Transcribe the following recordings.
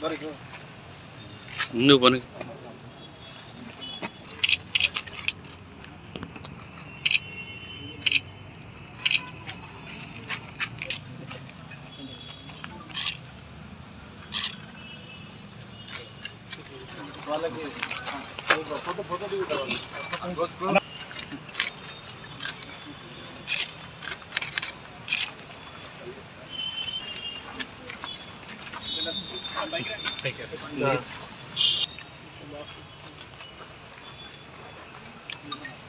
నువ్వు పని వాళ్ళకి ఫోటో దిగుతారు.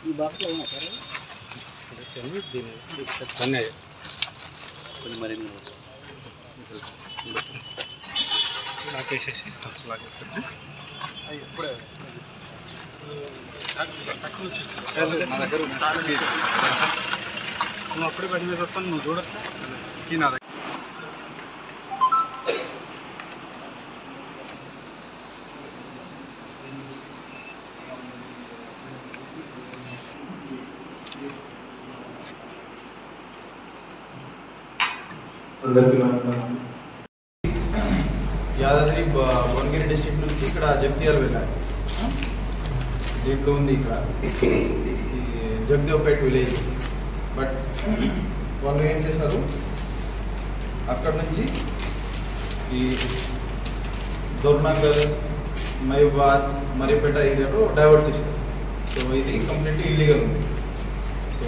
ఈ బాక్స్లో ఉన్నా సార్ దీన్ని మరి లాగేసేసి ఇప్పుడే నా దగ్గర నువ్వు అప్పుడే పని మీద వస్తాను నువ్వు చూడొచ్చా నా దగ్గర యాదాద్రి భువనగిరి డిస్ట్రిక్ట్ నుంచి ఇక్కడ జగత్యాల వెళ్ళాలి. దీంట్లో ఉంది ఇక్కడ జగదేవ్పేట్ విలేజ్. బట్ వాళ్ళు ఏం చేశారు, అక్కడ నుంచి ఈ దోర్నాగర్, మహిబాద్, మరిపేట ఏరియాలో డైవర్ట్ చేశారు. సో ఇది కంప్లీట్లీ ఇల్లీగల్ ఉంది. సో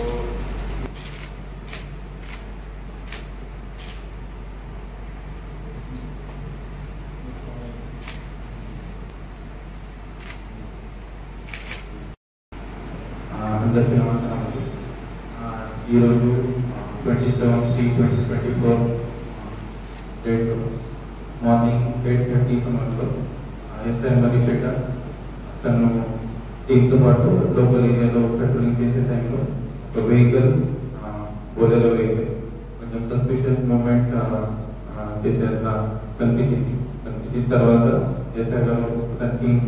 అందరికీ నమస్కారం. ఈరోజు 27/3/2024 డేట్ మార్నింగ్ 8:30 సమయంలో ఎస్ఐ మరిపేట తను టీంతో పాటు లోకల్ ఏరియాలో పెట్రోలింగ్ చేసే టైంలో ఒక వెహికల్, బోలెరో వెహికల్ కొంచెం సస్పిషియస్ మూమెంట్ చేసేంత కనిపించిన తర్వాత ఎస్ఐ గారు తన టీం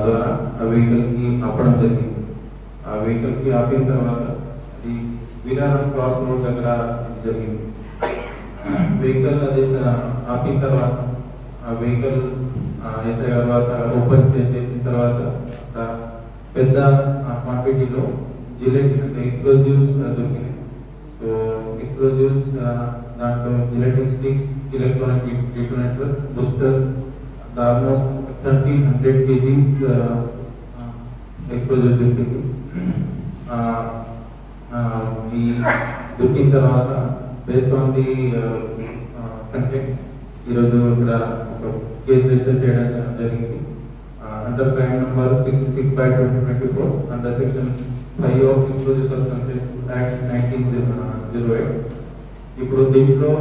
ద్వారా ఆ వెహికల్కి ఆపడం జరిగింది. ఆ వెహికల్కి ఆపిన తర్వాత అది వీరారం క్రాస్ రోడ్ దగ్గర జరిగింది. వెహికల్ అది ఆపిన తర్వాత ఆ వెహికల్ ఎస్ఐ తర్వాత ఓపెన్ చేసిన తర్వాత పెద్ద క్వాంటిటీలో జిలెటిన్ అంటే ఎక్స్ప్లోజివ్స్ దొరికినాయి. సో ఎక్స్ప్లోజివ్స్ దాంట్లో gelatine sticks, electronic detonators, boosters, almost 1300 kgs explosive దొరికింది. ఈ దొరికిన తర్వాత బేస్డ్ ఆన్ ది కంటెంట్ ఈరోజు ఇక్కడ ఒక కేసు రిజిస్టర్ చేయడం జరిగింది. Under crime number 66/2024 under section 5 of explosive substances act 1908. ఇప్పుడు దీంట్లో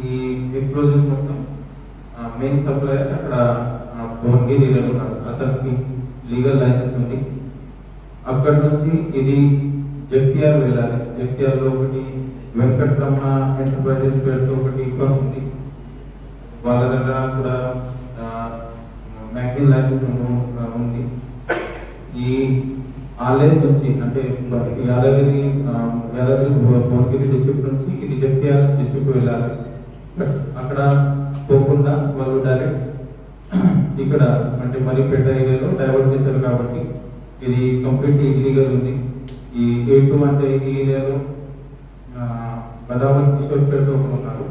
ఈ ఎక్స్ప్లోజివ్ మొత్తం మెయిన్ సప్లయర్ అక్కడ భువనగిరి ఏరియాలో ఉన్నారు. అతనికి లీగల్ లైసెన్స్ ఉంది. అక్కడ నుంచి ఇది జగత్యాల వెళ్ళాలి. జగత్యాలలో ఒకటి వెంకటరమణ ఎంటర్ప్రైజెస్ పేరుతో ఒకటి ఫర్మ్ ఉంది. వాళ్ళ దగ్గర కూడా మ్యాగజైన్ లైసెన్స్ ఉంది. ఈ ఆలయం నుంచి అంటే యాదగిరి భువనగిరి డిస్ట్రిక్ట్ నుంచి ఇది జగత్యాల డిస్ట్రిక్ట్ వెళ్ళాలి. బట్ అక్కడ పోకుండా వాళ్ళు డైరెక్ట్ ఇక్కడ అంటే మరిపేట ఏరియాలో డైవర్ట్ చేశారు కాబట్టి ఇది కంప్లీట్లీ ఇల్లీగల్ ఉంది. ఈ A2 అంటే ఈ ఏరియాలో బదావన్ కిషోర్ పేరుతో ఉన్నారు.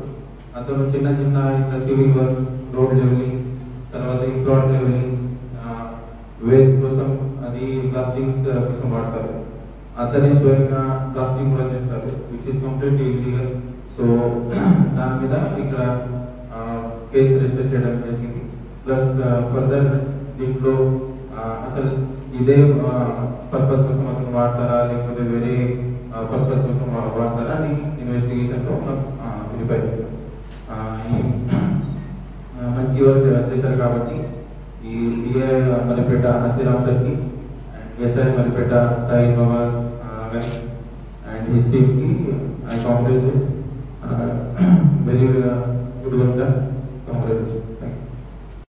అతను చిన్న చిన్న ఇట్లా సివిల్ వర్క్స్, రోడ్ లెవెలింగ్, తర్వాత ప్లాట్ లెవెలింగ్, వేల్స్ కోసం అది ప్లాస్టింగ్స్ కోసం వాడతారు. అతనే స్వయంగా ప్లాస్టింగ్ కూడా చేస్తారు, which is completely illegal. So దాని మీద ఇక్కడ కేసు రిజిస్టర్ చేయడం జరిగింది. ప్లస్ ఫర్దర్ దీంట్లో అసలు ఇదే పర్పస్ కోసం అతను వాడతారా లేకపోతే వేరే పర్పస్ కోసం వాడతారా అని ఇన్వెస్టిగేషన్లో వెరిఫై మంచి వర్క్ చేశారు. కాబట్టి ఈ సిఐ మరిపేట అనంతరామ్ సార్కి అండ్ ఎస్ఐ మరిపేట సాయి బాబా గారి అండ్ హిస్ టీమ్కి I congratulate very good work. Congratulation.